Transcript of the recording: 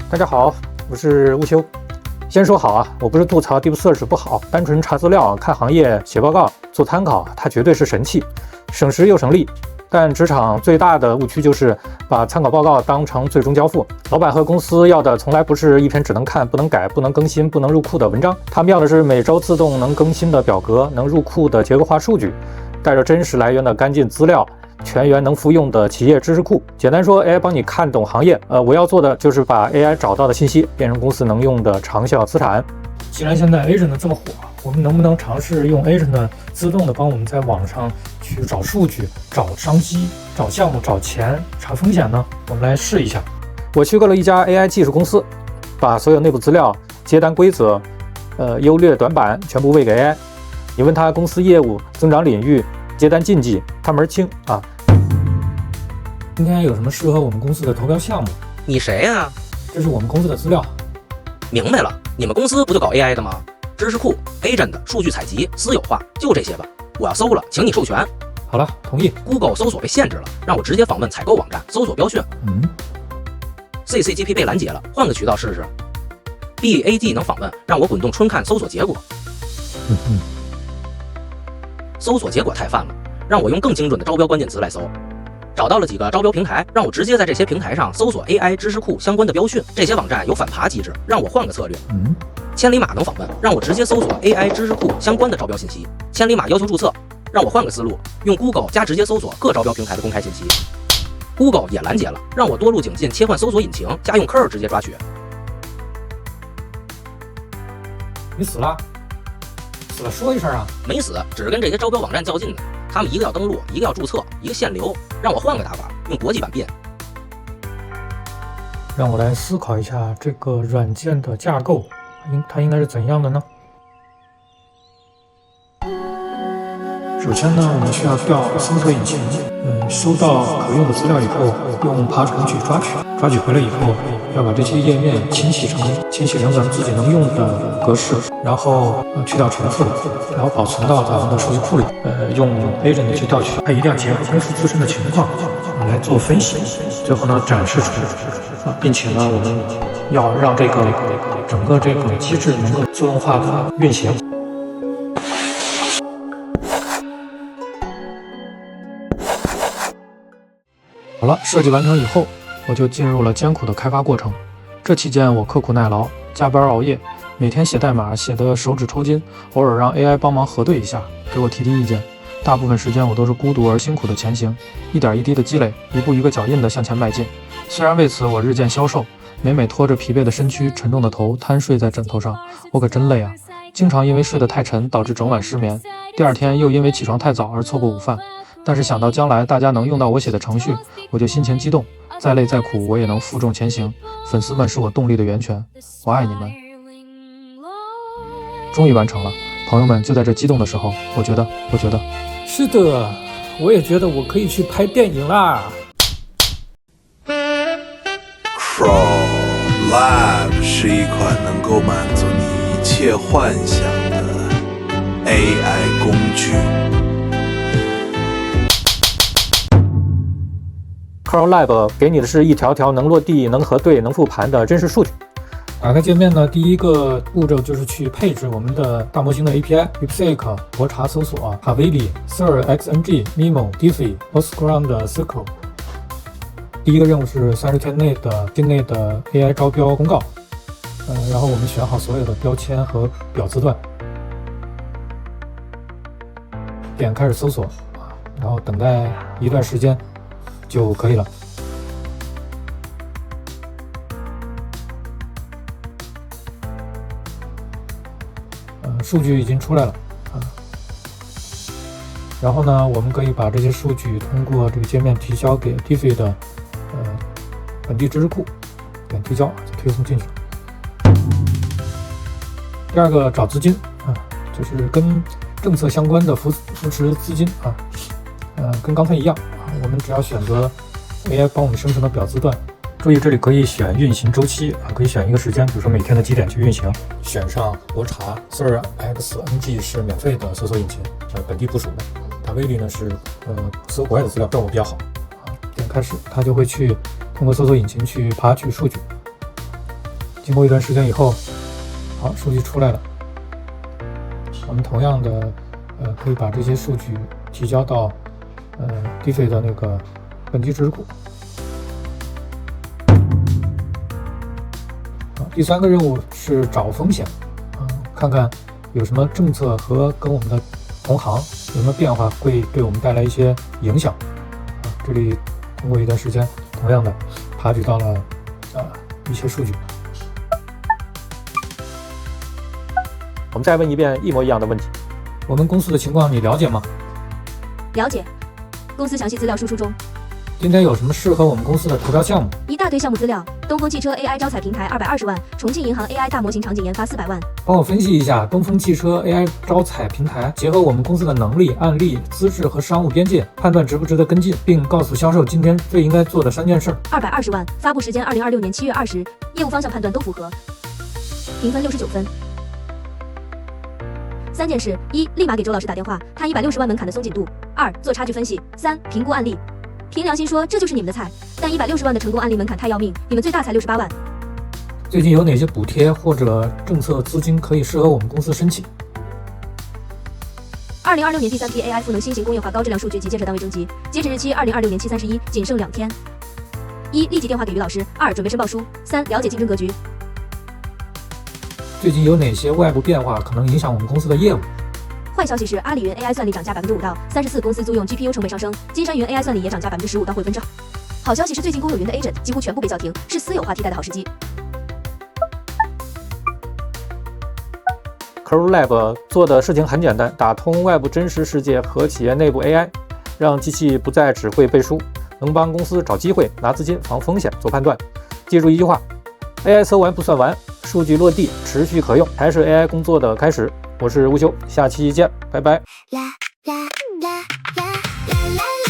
大家好，我是吴修。先说好啊，我不是吐槽 Deep Search 不好，单纯查资料、看行业、写报告、做参考，它绝对是神器，省时又省力。但职场最大的误区就是把参考报告当成最终交付。老板和公司要的从来不是一篇只能看不能改、不能更新、不能入库的文章，他们要的是每周自动能更新的表格、能入库的结构化数据，带着真实来源的干净资料。全员能复用的企业知识库，简单说 ，AI 帮你看懂行业。我要做的就是把 AI 找到的信息变成公司能用的长效资产。既然现在 Agent 这么火，我们能不能尝试用 Agent 自动的帮我们在网上去找数据、找商机、找项目、找钱、查风险呢？我们来试一下。我去过了一家 AI 技术公司，把所有内部资料、接单规则、优劣短板全部喂给 AI。你问他公司业务、增长领域、接单禁忌，他门儿清啊。今天有什么适合我们公司的投标项目？你谁呀？这是我们公司的资料。明白了，你们公司不就搞 AI 的吗？知识库、Agent、数据采集、私有化，就这些吧。我要搜了，请你授权。好了，同意。Google 搜索被限制了，让我直接访问采购网站，搜索标讯。CCGP 被拦截了，换个渠道试试。BAD 能访问，让我滚动春看搜索结果。搜索结果太泛了，让我用更精准的招标关键词来搜。找到了几个招标平台，让我直接在这些平台上搜索 AI 知识库相关的标讯。这些网站有反爬机制，让我换个策略。千里马能访问，让我直接搜索 AI 知识库相关的招标信息。千里马要求注册，让我换个思路，用 Google 加直接搜索各招标平台的公开信息。Google 也拦截了，让我多路径进切换搜索引擎，加用 Curl 直接抓取。你死了？死了说一声啊！没死，只是跟这些招标网站较劲呢。他们一个要登录，一个要注册，一个限流，让我换个打法，用国际版变。让我来思考一下这个软件的架构，它应该是怎样的呢？首先呢，我们需要调搜索引擎，收到可用的资料以后，用爬虫去抓取回来以后，要把这些页面清洗成咱们自己能用的格式，然后去掉重复的，然后保存到咱们的数据库里，用 Agent 去调取，它一定要结合公司自身的情况来做分析，最后呢展示出来，并且呢我们要让这个整个这个机制能够自动化的运行。好了，设计完成以后，我就进入了艰苦的开发过程。这期间我刻苦耐劳，加班熬夜，每天写代码写得手指抽筋，偶尔让 AI 帮忙核对一下，给我提意见。大部分时间我都是孤独而辛苦的前行，一点一滴的积累，一步一个脚印的向前迈进。虽然为此我日渐消瘦，每拖着疲惫的身躯、沉重的头瘫睡在枕头上，我可真累啊！经常因为睡得太沉导致整晚失眠，第二天又因为起床太早而错过午饭。但是想到将来大家能用到我写的程序，我就心情激动，再累再苦我也能负重前行。粉丝们是我动力的源泉，我爱你们。终于完成了，朋友们，就在这激动的时候，我觉得是的，我也觉得我可以去拍电影啦。Crawl Lab 是一款能够满足你一切幻想的 AI 工具。Crawl Lab 给你的是一条条能落地、能核对、能复盘的真实数据。打开界面呢，第一个步骤就是去配置我们的大模型的 API，DeepSeek、博查搜索、Haveli、SirXMG、Mimo、Diffie、Postground、Circle。第一个任务是30天内的境内的 AI 招标公告，然后我们选好所有的标签和表字段，点开始搜索，然后等待一段时间就可以了。数据已经出来了然后呢，我们可以把这些数据通过这个界面提交给 Diffie 的本地知识库，点提交就推送进去了。第二个找资金就是跟政策相关的扶持资金跟刚才一样我们只要选择 AI 帮我们生成的表字段。注意这里可以选运行周期可以选一个时间，比如说每天的几点去运行，选上博查 SirXMG 是免费的搜索引擎，本地部署的。Haveli 呢是搜国外的资料，效果比较好点开始它就会去通过搜索引擎去爬取数据，经过一段时间以后，好，数据出来了。我们同样的，可以把这些数据提交到DeFi 的那个本地知识库。第3个任务是找风险，看看有什么政策和跟我们的同行有什么变化，会对我们带来一些影响。这里通过一段时间，同样的爬取到了一些数据。我们再问一遍一模一样的问题：我们公司的情况你了解吗？了解，公司详细资料输出中。今天有什么适合我们公司的投标项目？一大堆项目资料：东风汽车 AI 招采平台220万，重庆银行 AI 大模型场景研发400万。帮我分析一下东风汽车 AI 招采平台结合我们公司的能力、案例、资质和商务边界，判断值不值得跟进，并告诉销售今天最应该做的3件事。220万，发布时间2026年7月20，业务方向判断都符合，评分69分。3件事：一、立马给周老师打电话，看160万门槛的松紧度； 2、做差距分析； 3、评估案例。凭良心说，这就是你们的菜，但160万的成功案例门槛太要命，你们最大才68万。最近有哪些补贴或者政策资金可以适合我们公司申请？2026年第3批 AI 赋能新型工业化高质量数据及建设单位征集，截止日期2026年7月31，仅剩2天。1、立即电话给于老师； 2、准备申报书； 3、了解竞争格局。最近有哪些外部变化可能影响我们公司的业务？坏消息是，阿里云 AI 算力涨价5%到34%，公司租用 GPU 成本上升；金山云 AI 算力也涨价15%到汇分之。好消息是，最近公有云的 agent 几乎全部被叫停，是私有化替代的好时机。CrowdLab 做的事情很简单，打通外部真实世界和企业内部 AI， 让机器不再只会背书，能帮公司找机会、拿资金、防风险、做判断。记住一句话 ：AI 测完不算完，数据落地持续可用才是 AI 工作的开始。我是吴修，下期见，拜拜。啦啦啦啦啦啦啦。